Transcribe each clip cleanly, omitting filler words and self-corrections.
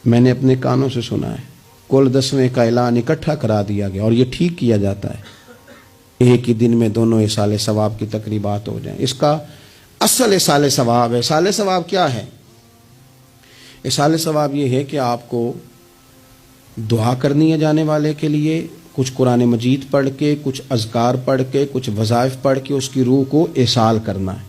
میں نے اپنے کانوں سے سنا ہے، کل 10ویں کا اعلان اکٹھا کرا دیا گیا، اور یہ ٹھیک کیا جاتا ہے، ایک ہی دن میں دونوں ایصال ثواب کی تقریبات ہو جائیں۔ اس کا اصل ایصال ثواب ہے۔ ایصال ثواب کیا ہے؟ ایصال ثواب یہ ہے کہ آپ کو دعا کرنی ہے جانے والے کے لیے، کچھ قرآن مجید پڑھ کے، کچھ اذکار پڑھ کے، کچھ وظائف پڑھ کے اس کی روح کو ایصال کرنا ہے،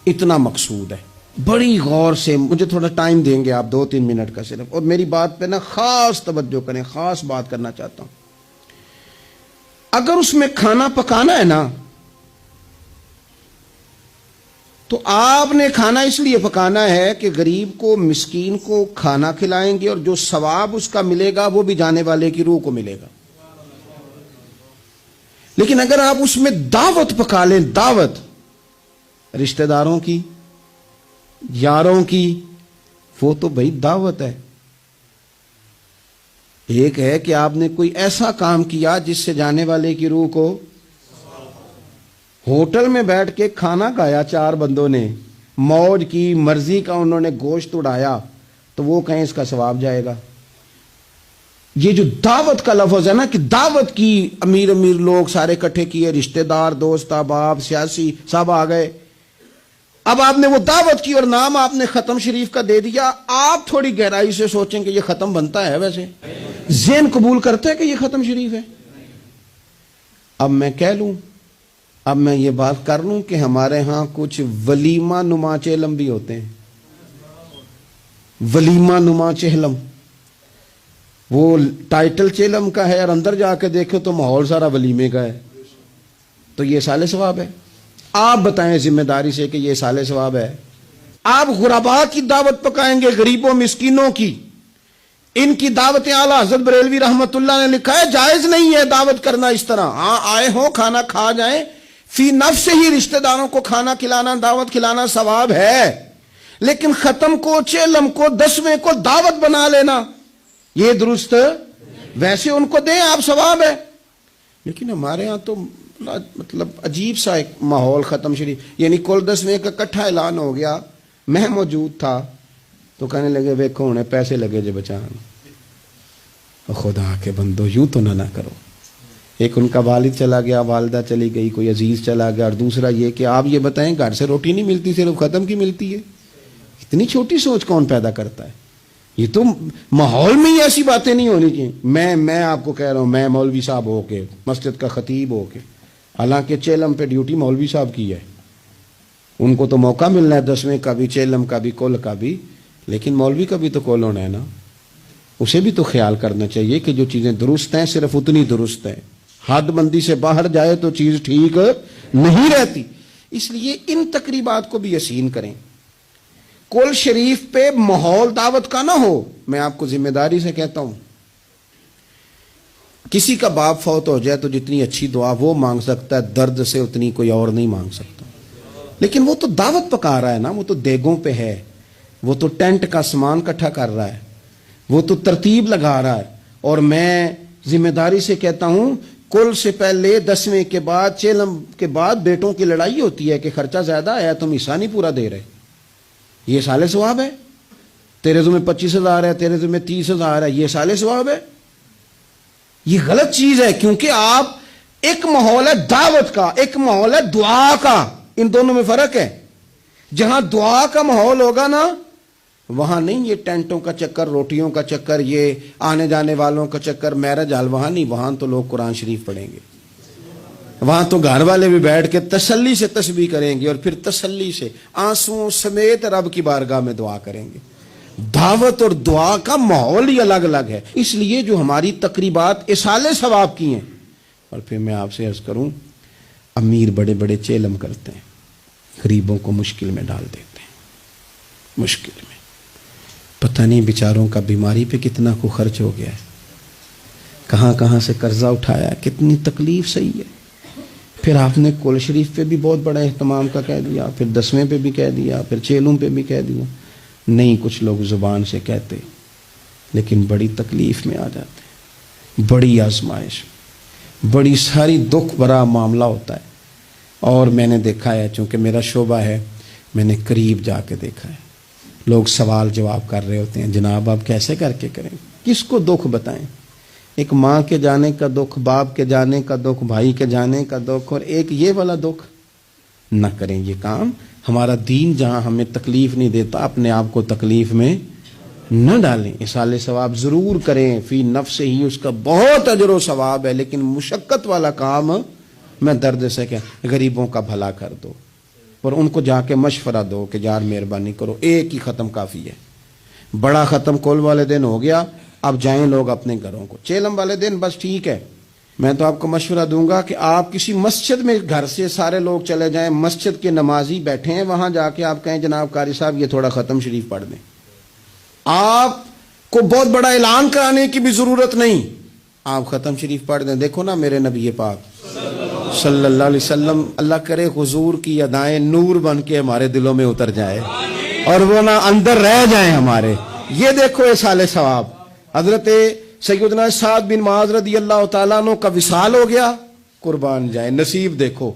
اتنا مقصود ہے۔ بڑی غور سے، مجھے تھوڑا ٹائم دیں گے آپ 2-3 منٹ کا صرف، اور میری بات پہ نا خاص توجہ کریں، خاص بات کرنا چاہتا ہوں۔ اگر اس میں کھانا پکانا ہے نا، تو آپ نے کھانا اس لیے پکانا ہے کہ غریب کو، مسکین کو کھانا کھلائیں گے، اور جو ثواب اس کا ملے گا وہ بھی جانے والے کی روح کو ملے گا۔ لیکن اگر آپ اس میں دعوت پکا لیں، دعوت رشتہ داروں کی، یاروں کی، وہ تو بھائی دعوت ہے۔ ایک ہے کہ آپ نے کوئی ایسا کام کیا جس سے جانے والے کی روح کو، ہوٹل میں بیٹھ کے کھانا کھایا 4 بندوں نے، موج کی، مرضی کا انہوں نے گوشت اڑایا، تو وہ کہیں اس کا ثواب جائے گا۔ یہ جو دعوت کا لفظ ہے نا، کہ دعوت کی، امیر لوگ سارے اکٹھے کیے، رشتہ دار، دوست احباب، سیاسی سب آ گئے، اب آپ نے وہ دعوت کی اور نام آپ نے ختم شریف کا دے دیا۔ آپ تھوڑی گہرائی سے سوچیں کہ یہ ختم بنتا ہے؟ ویسے ذہن قبول کرتا ہے کہ یہ ختم شریف ہے؟ اب میں کہہ لوں، اب میں یہ بات کر لوں کہ ہمارے ہاں کچھ ولیمہ نما چہلم بھی ہوتے ہیں، ولیمہ نما چہلم، وہ ٹائٹل چہلم کا ہے اور اندر جا کے دیکھو تو ماحول سارا ولیمے کا ہے، تو یہ ایصال ثواب ہے؟ آپ بتائیں ذمہ داری سے کہ یہ ایصال ثواب ہے؟ آپ غرباء کی دعوت پکائیں گے، غریبوں مسکینوں کی، ان کی دعوتیں اعلیٰ حضرت بریلوی رحمت اللہ نے لکھا ہے جائز نہیں ہے دعوت کرنا اس طرح۔ ہاں آئے ہوں، کھانا کھا جائیں، فی نفس ہی رشتہ داروں کو کھانا کھلانا، دعوت کھلانا ثواب ہے، لیکن ختم کو، چہلم کو، 10ویں کو دعوت بنا لینا یہ درست؟ ویسے ان کو دیں آپ، ثواب ہے۔ لیکن ہمارے ہاں تو مطلب عجیب سا ایک ماحول ختم شریف، یعنی کل 10ویں کا اکٹھا اعلان ہو گیا، میں موجود تھا، تو کہنے لگے ویکھو انہیں پیسے لگے جو بچان، خدا کے بندو یوں تو نہ کرو۔ ایک ان کا والد چلا گیا، والدہ چلی گئی، کوئی عزیز چلا گیا، اور دوسرا یہ کہ آپ یہ بتائیں گھر سے روٹی نہیں ملتی، صرف ختم کی ملتی ہے۔ اتنی چھوٹی سوچ کون پیدا کرتا ہے؟ یہ تو ماحول میں ہی ایسی باتیں نہیں ہونی چاہیے۔ میں آپ کو کہہ رہا ہوں، میں مولوی صاحب ہو کے، مسجد کا خطیب ہو کے، حالانکہ چہلم پہ ڈیوٹی مولوی صاحب کی ہے، ان کو تو موقع ملنا ہے 10ویں کا بھی، چہلم کا بھی، کل کا بھی، لیکن مولوی کا بھی تو کل ہونا ہے نا، اسے بھی تو خیال کرنا چاہیے کہ جو چیزیں درست ہیں صرف اتنی درست ہیں، حد بندی سے باہر جائے تو چیز ٹھیک نہیں رہتی۔ اس لیے ان تقریبات کو بھی یقین کریں۔ کل شریف پہ ماحول دعوت کا نہ ہو، میں آپ کو ذمہ داری سے کہتا ہوں، کسی کا باپ فوت ہو جائے تو جتنی اچھی دعا وہ مانگ سکتا ہے، درد سے اتنی کوئی اور نہیں مانگ سکتا، لیکن وہ تو دعوت پکا رہا ہے نا، وہ تو دیگوں پہ ہے، وہ تو ٹینٹ کا سامان اکٹھا کر رہا ہے، وہ تو ترتیب لگا رہا ہے۔ اور میں ذمہ داری سے کہتا ہوں، کل سے پہلے 10ویں کے بعد، چہلم کے بعد بیٹوں کی لڑائی ہوتی ہے کہ خرچہ زیادہ ہے، تم حصہ نہیں پورا دے رہے، یہ ایصال ثواب ہے؟ تیرے ذمہ 25,000 ہے، تیرے ذمہ 30,000 ہے، یہ ایصال ثواب ہے؟ یہ غلط چیز ہے، کیونکہ آپ، ایک ماحول ہے دعوت کا، ایک ماحول ہے دعا کا، ان دونوں میں فرق ہے۔ جہاں دعا کا ماحول ہوگا نا، وہاں نہیں یہ ٹینٹوں کا چکر، روٹیوں کا چکر، یہ آنے جانے والوں کا چکر، میرج حال، وہاں نہیں، وہاں تو لوگ قرآن شریف پڑھیں گے، وہاں تو گھر والے بھی بیٹھ کے تسلی سے تسبیح کریں گے، اور پھر تسلی سے آنسوؤں سمیت رب کی بارگاہ میں دعا کریں گے۔ دعوت اور دعا کا ماحول ہی الگ الگ ہے۔ اس لیے جو ہماری تقریبات ایصال ثواب کی ہیں، اور پھر میں آپ سے عرض کروں، امیر بڑے بڑے چہلم کرتے ہیں، غریبوں کو مشکل میں ڈال دیتے ہیں، مشکل میں، پتہ نہیں بیچاروں کا بیماری پہ کتنا کو خرچ ہو گیا ہے، کہاں کہاں سے قرضہ اٹھایا ہے، کتنی تکلیف صحیح ہے۔ پھر آپ نے کل شریف پہ بھی بہت بڑا اہتمام کا کہہ دیا، پھر 10ویں پہ بھی کہہ دیا، پھر چہلم پہ بھی کہہ دیا۔ نہیں، کچھ لوگ زبان سے کہتے لیکن بڑی تکلیف میں آ جاتے، بڑی آزمائش، بڑی ساری دکھ بھرا معاملہ ہوتا ہے۔ اور میں نے دیکھا ہے، چونکہ میرا شعبہ ہے، میں نے قریب جا کے دیکھا ہے، لوگ سوال جواب کر رہے ہوتے ہیں، جناب آپ کیسے کر کے کریں، کس کو دکھ بتائیں؟ ایک ماں کے جانے کا دکھ، باپ کے جانے کا دکھ، بھائی کے جانے کا دکھ، اور ایک یہ والا دکھ۔ نہ کریں یہ کام۔ ہمارا دین جہاں ہمیں تکلیف نہیں دیتا، اپنے آپ کو تکلیف میں نہ ڈالیں۔ اصالِ ثواب ضرور کریں، فی نفس ہی اس کا بہت اجر و ثواب ہے، لیکن مشقت والا کام میں درد سے کہ غریبوں کا بھلا کر دو، اور ان کو جا کے مشورہ دو کہ یار مہربانی کرو، ایک ہی ختم کافی ہے۔ بڑا ختم کل والے دن ہو گیا، اب جائیں لوگ اپنے گھروں کو۔ چیلم والے دن بس ٹھیک ہے، میں تو آپ کو مشورہ دوں گا کہ آپ کسی مسجد میں گھر سے سارے لوگ چلے جائیں، مسجد کے نمازی بیٹھے ہیں، وہاں جا کے آپ کہیں جناب قاری صاحب یہ تھوڑا ختم شریف پڑھ دیں۔ آپ کو بہت بڑا اعلان کرانے کی بھی ضرورت نہیں، آپ ختم شریف پڑھ دیں۔ دیکھو نا میرے نبی پاک صلی اللہ علیہ وسلم، اللہ کرے حضور کی ادائیں نور بن کے ہمارے دلوں میں اتر جائے اور وہ نہ اندر رہ جائیں ہمارے۔ یہ دیکھو اصالِ ثواب۔ حضرت سیدنا سعد بن معاذ رضی اللہ تعالیٰ عنہ کا وصال ہو گیا، قربان جائے، نصیب دیکھو،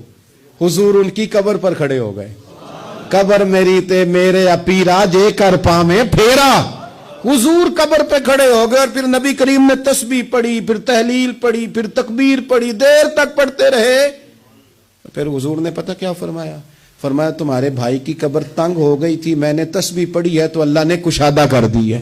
حضور ان کی قبر پر کھڑے ہو گئے۔ قبر میری تے میرے اپیرا جے کر پا میں پھیرا، حضور قبر پہ کھڑے ہو گئے، اور پھر نبی کریم نے تسبیح پڑھی، پھر تحلیل پڑھی، پھر تکبیر پڑھی، دیر تک پڑھتے رہے۔ پھر حضور نے پتہ کیا فرمایا؟ فرمایا تمہارے بھائی کی قبر تنگ ہو گئی تھی، میں نے تسبیح پڑھی ہے تو اللہ نے کشادہ کر دی ہے،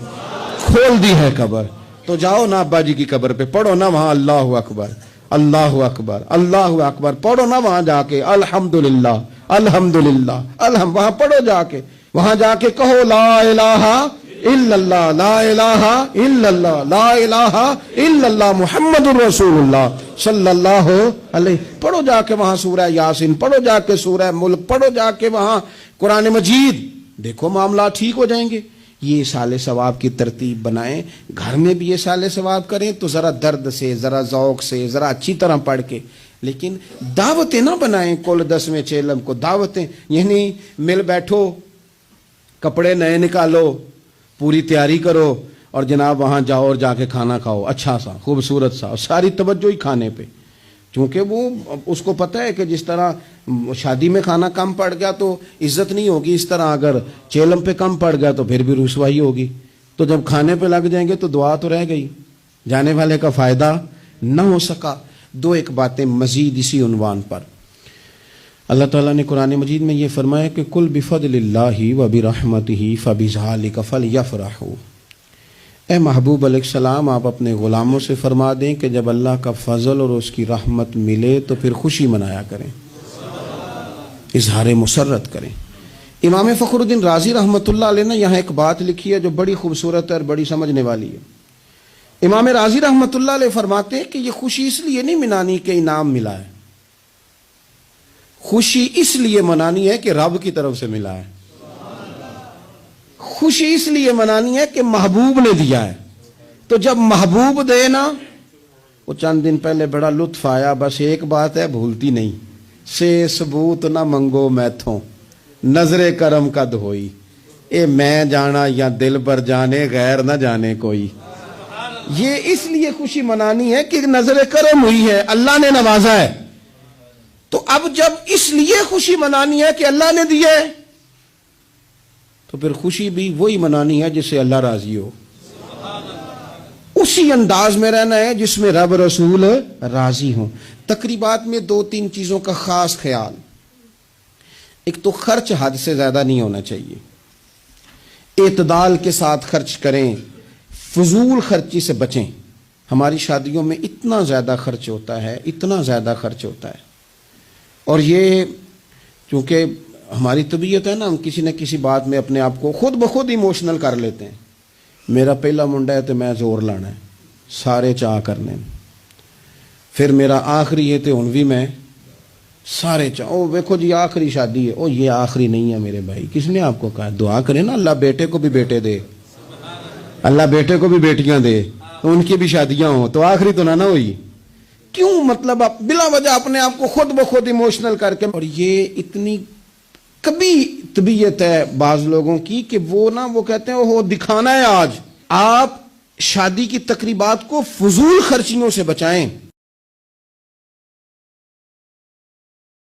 کھول دی ہے قبر، تو جاؤ نا ابا جی کی قبر پہ پڑھو نا وہاں اللہ اکبر اللہ اکبر اللہ اکبر، پڑھو نا وہاں جا کے الحمدللہ الحمدللہ وہاں پڑھو جا کے، وہاں جا کے کہو لا الہ الا اللہ لا الہ الا اللہ لا الہ الا اللہ محمد الرسول اللہ صلی اللہ علیہ، پڑھو جا کے وہاں سورہ یاسین، پڑھو جا کے سورہ ملک، پڑھو جا کے وہاں قرآن مجید، دیکھو معاملات ٹھیک ہو جائیں گے۔ یہ اصالِ ثواب کی ترتیب بنائیں، گھر میں بھی اصالِ ثواب کریں تو ذرا درد سے، ذرا ذوق سے، ذرا اچھی طرح پڑھ کے، لیکن دعوتیں نہ بنائیں کل 10ویں چیلم کو، دعوتیں یعنی مل بیٹھو، کپڑے نئے نکالو، پوری تیاری کرو، اور جناب وہاں جاؤ اور جا کے کھانا کھاؤ اچھا سا خوبصورت سا، اور ساری توجہ ہی کھانے پہ، چونکہ وہ اس کو پتہ ہے کہ جس طرح شادی میں کھانا کم پڑ گیا تو عزت نہیں ہوگی، اس طرح اگر چیلم پہ کم پڑ گیا تو پھر بھی رسوائی ہوگی، تو جب کھانے پہ لگ جائیں گے تو دعا تو رہ گئی، جانے والے کا فائدہ نہ ہو سکا۔ دو ایک باتیں مزید اسی عنوان پر، اللہ تعالیٰ نے قرآن مجید میں یہ فرمایا کہ کل بفضل اللہ وبرحمتہ فبذلک فلیفرحوا، اے محبوب علیہ السلام آپ اپنے غلاموں سے فرما دیں کہ جب اللہ کا فضل اور اس کی رحمت ملے تو پھر خوشی منایا کریں، اظہار مسرت کریں۔ امام فخر الدین رازی رحمۃ اللہ علیہ نے یہاں ایک بات لکھی ہے جو بڑی خوبصورت ہے اور بڑی سمجھنے والی ہے۔ امام رازی رحمۃ اللہ علیہ فرماتے ہیں کہ یہ خوشی اس لیے نہیں منانی کہ انعام ملا ہے، خوشی اس لیے منانی ہے کہ رب کی طرف سے ملا ہے، خوشی اس لیے منانی ہے کہ محبوب نے دیا ہے، تو جب محبوب دے نا، وہ چند دن پہلے بڑا لطف آیا، بس ایک بات ہے بھولتی نہیں، سے ثبوت نہ منگو میتھوں نظر کرم قد ہوئی، اے میں جانا یا دل پر جانے غیر نہ جانے کوئی۔ یہ اس لیے خوشی منانی ہے کہ نظر کرم ہوئی ہے، اللہ نے نوازا ہے، تو اب جب اس لیے خوشی منانی ہے کہ اللہ نے دیا ہے تو پھر خوشی بھی وہی منانی ہے جس سے اللہ راضی ہو، اسی انداز میں رہنا ہے جس میں رب رسول راضی ہوں۔ تقریبات میں دو تین چیزوں کا خاص خیال، ایک تو خرچ حد سے زیادہ نہیں ہونا چاہیے، اعتدال کے ساتھ خرچ کریں، فضول خرچی سے بچیں۔ ہماری شادیوں میں اتنا زیادہ خرچ ہوتا ہے، اتنا زیادہ خرچ ہوتا ہے، اور یہ چونکہ ہماری طبیعت ہے نا، ہم کسی نہ کسی بات میں اپنے آپ کو خود بخود ایموشنل کر لیتے ہیں۔ میرا پہلا منڈا ہے تو میں زور لانا ہے، سارے چاہ کرنے، پھر میرا آخری ہے تو ہن بھی میں سارے چاہ، او دیکھو جی آخری شادی ہے، او یہ آخری نہیں ہے میرے بھائی، کس نے آپ کو کہا؟ دعا کریں نا اللہ بیٹے کو بھی بیٹے دے، اللہ بیٹے کو بھی بیٹیاں دے، ان کی بھی شادیاں ہوں، تو آخری تو نہ ہوئی۔ کیوں؟ مطلب آپ بلا وجہ اپنے آپ کو خود بخود ایموشنل کر کے، اور یہ اتنی کبھی طبیعت ہے بعض لوگوں کی کہ وہ کہتے ہیں وہ دکھانا ہے آج۔ آپ شادی کی تقریبات کو فضول خرچیوں سے بچائیں،